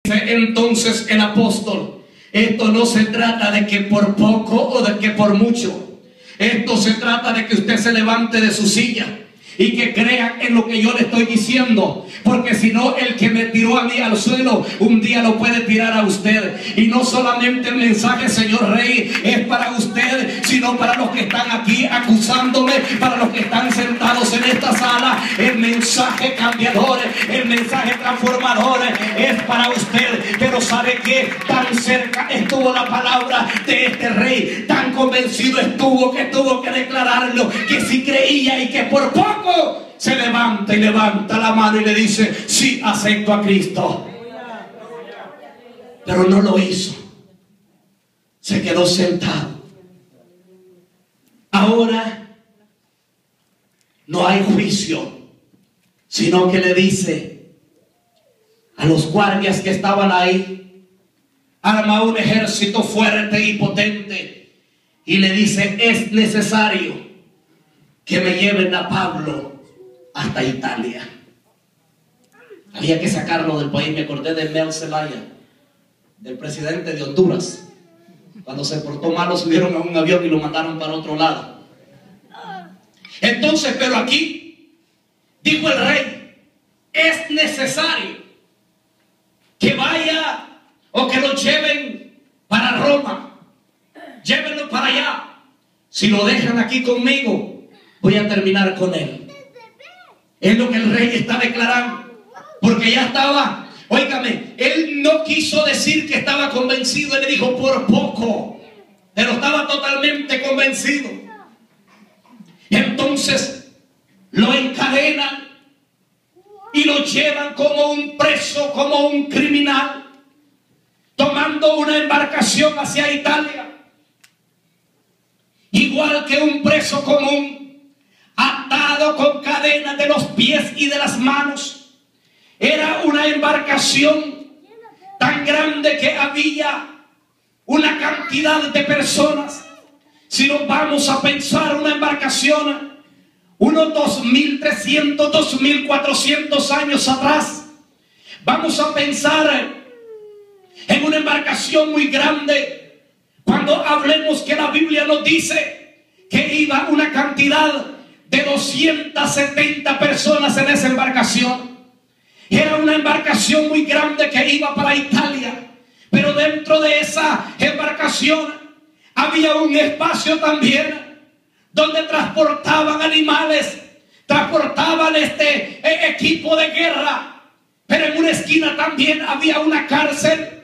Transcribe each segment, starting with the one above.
Entonces el apóstol: esto no se trata de que por poco o de que por mucho. Esto se trata de que usted se levante de su silla y que crea en lo que yo le estoy diciendo, porque si no, el que me tiró a mí al suelo un día lo puede tirar a usted. Y no solamente el mensaje, señor Rey, es para usted, sino para los que están aquí acusándome, para los que están sentados en esta sala. El mensaje cambiador, el mensaje transformador es para usted. Pero ¿sabe qué? Tan cerca estuvo la palabra de este rey, tan convencido estuvo que tuvo que declararlo, que si creía y que por poco se levanta y levanta la mano y le dice: sí, acepto a Cristo. Pero no lo hizo, se quedó sentado. Ahora no hay juicio, sino que le dice a los guardias que estaban ahí: arma un ejército fuerte y potente, y le dice: es necesario que me lleven a Pablo hasta Italia. Había que sacarlo del país. Me acordé de Mel Zelaya, del presidente de Honduras. Cuando se portó mal, lo subieron a un avión y lo mandaron para otro lado. Entonces, pero aquí dijo el rey: es necesario que vaya o que lo lleven para Roma. Llévenlo para allá. Si lo dejan aquí conmigo, voy a terminar con él. Es lo que el rey está declarando, porque ya estaba, óigame, él no quiso decir que estaba convencido. Él le dijo por poco, pero estaba totalmente convencido. Entonces lo encadenan y lo llevan como un preso, como un criminal, tomando una embarcación hacia Italia. Igual que un preso común, atado con cadenas de los pies y de las manos. Era una embarcación tan grande que había una cantidad de personas. Si nos vamos a pensar, una embarcación unos 2.300, 2.400 años atrás, vamos a pensar en una embarcación muy grande. Cuando hablemos que la Biblia nos dice que iba una cantidad de 270 personas en esa embarcación. Era una embarcación muy grande que iba para Italia. Pero dentro de esa embarcación había un espacio también donde transportaban animales, transportaban equipo de guerra. Pero en una esquina también había una cárcel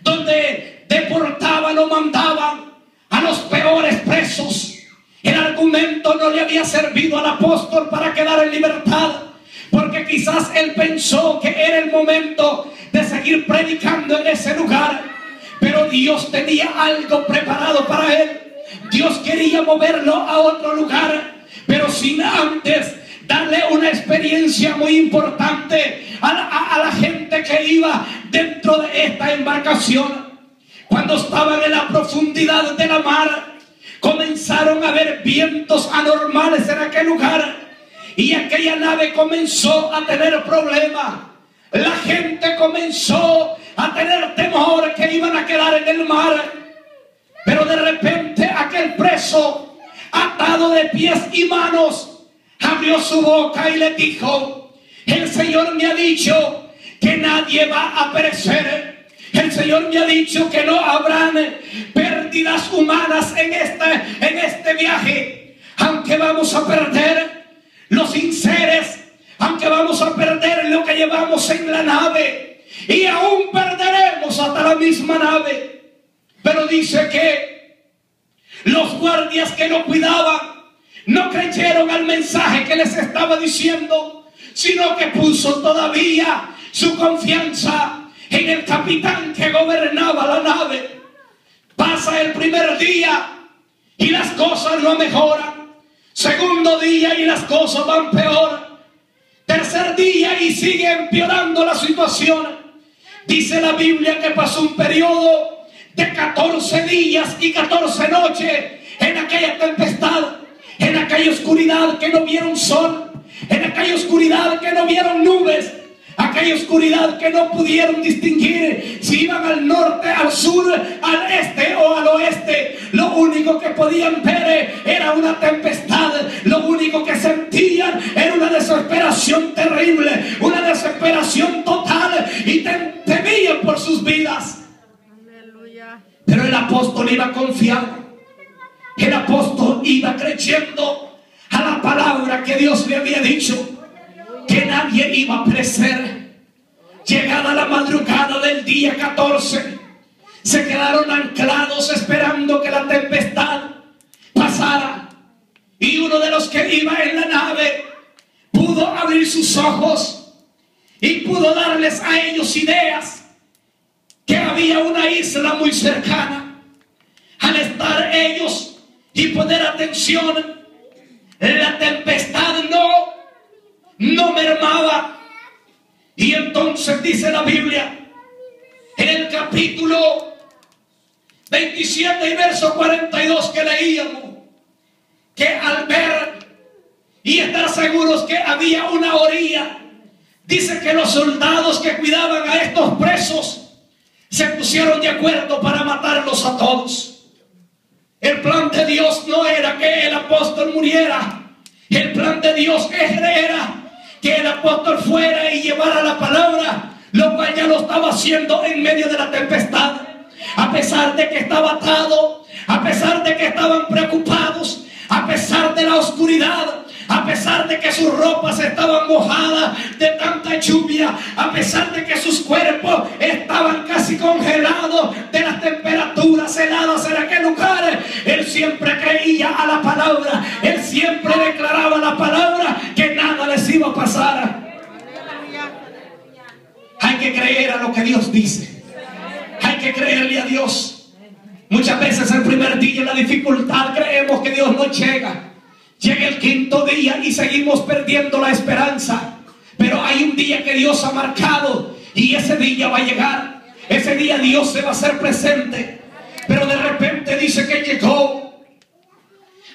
donde deportaban o mandaban a los peores presos. El argumento no le había servido al apóstol para quedar en libertad, porque quizás él pensó que era el momento de seguir predicando en ese lugar. Pero Dios tenía algo preparado para él. Dios quería moverlo a otro lugar, pero sin antes darle una experiencia muy importante a la gente que iba dentro de esta embarcación. Cuando estaban en la profundidad de la mar, comenzaron a haber vientos anormales en aquel lugar, y aquella nave comenzó a tener problemas. La gente comenzó a tener temor que iban a quedar en el mar. Pero de repente aquel preso, atado de pies y manos, abrió su boca y le dijo: el Señor me ha dicho que nadie va a perecer. El Señor me ha dicho que no habrán pérdidas humanas en este viaje. Aunque vamos a perder los enseres, aunque vamos a perder lo que llevamos en la nave, y aún perderemos hasta la misma nave. Pero dice que los guardias que lo cuidaban no creyeron al mensaje que les estaba diciendo, sino que puso todavía su confianza en el capitán que gobernaba la nave. Pasa el primer día y las cosas no mejoran. Segundo día y las cosas van peor. Tercer día y sigue empeorando la situación. Dice la Biblia que pasó un periodo de 14 días y 14 noches en aquella tempestad, en aquella oscuridad que no vieron sol, en aquella oscuridad que no vieron nubes. aquella oscuridad que no pudieron distinguir si iban al norte, al sur, al este o al oeste. Lo único que podían ver era una tempestad. Lo único que sentían era una desesperación terrible, una desesperación total, y temían por sus vidas. Pero el apóstol iba confiado. El apóstol iba creyendo a la palabra que Dios le había dicho, que nadie iba a perecer. Llegada la madrugada del día 14, se quedaron anclados esperando que la tempestad pasara. Y uno de los que iba en la nave pudo abrir sus ojos y pudo darles a ellos ideas que había una isla muy cercana. Al estar ellos y poner atención, la tempestad no mermaba. Y entonces dice la Biblia en el capítulo 27 y verso 42 que leíamos, que al ver y estar seguros que había una orilla, dice que los soldados que cuidaban a estos presos se pusieron de acuerdo para matarlos a todos. El plan de Dios no era que el apóstol muriera. El plan de Dios era que el apóstol fuera y llevara la palabra, lo cual ya lo estaba haciendo en medio de la tempestad. A pesar de que estaba atado, a pesar de que estaban preocupados, a pesar de la oscuridad, a pesar de que sus ropas estaban mojadas de tanta lluvia, a pesar de que sus cuerpos estaban casi congelados de las temperaturas heladas en aquel lugar, él siempre creía a la palabra. Él siempre declaraba la palabra, que nada les iba a pasar. Hay que creer a lo que Dios dice. Hay que creerle a Dios. Muchas veces el primer día en la dificultad creemos que Dios no llega. Llega el quinto día y seguimos perdiendo la esperanza. Pero hay un día que Dios ha marcado y ese día va a llegar. Ese día Dios se va a hacer presente. Pero de repente dice que llegó,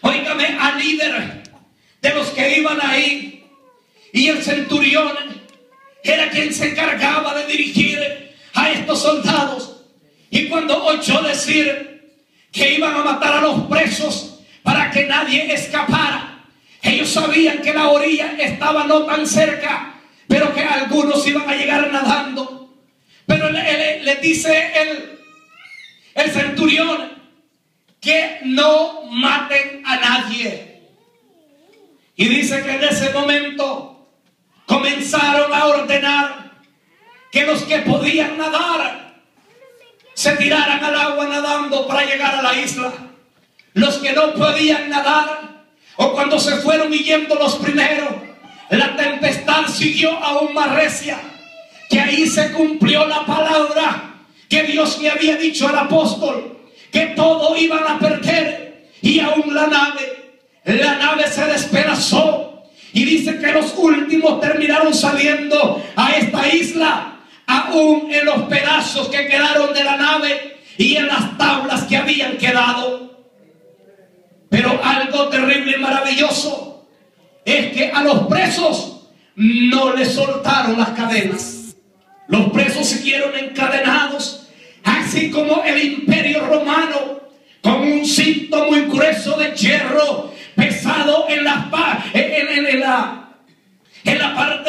óigame, al líder de los que iban ahí. Y el centurión era quien se encargaba de dirigir a estos soldados. Y cuando oyó decir que iban a matar a los presos para que nadie escapara, ellos sabían que la orilla estaba no tan cerca, pero que algunos iban a llegar nadando. Pero le dice el centurión que no maten a nadie. Y dice que en ese momento comenzaron a ordenar que los que podían nadar se tiraran al agua nadando para llegar a la isla. Los que no podían nadar, o cuando se fueron yendo los primeros, la tempestad siguió aún más recia, que ahí se cumplió la palabra que Dios le había dicho al apóstol, que todo iban a perder. Y aún la nave se despedazó, y dice que los últimos terminaron saliendo a esta isla, aún en los pedazos que quedaron de la nave y en las tablas que habían quedado. Pero algo terrible y maravilloso es que a los presos no les soltaron las cadenas. Los presos siguieron encadenados, así como el imperio romano, con un cinto muy grueso de hierro pesado en la parte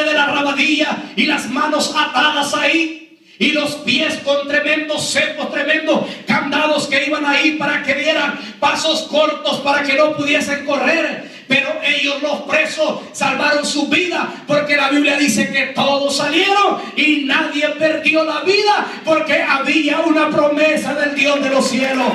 de la rabadilla, y las manos atadas ahí, y los pies con tremendos cepos, tremendos candados que iban ahí para que dieran pasos cortos, para que no pudiesen correr. Pero ellos, los presos, salvaron su vida, porque la Biblia dice que todos salieron y nadie perdió la vida, porque había una promesa del Dios de los cielos.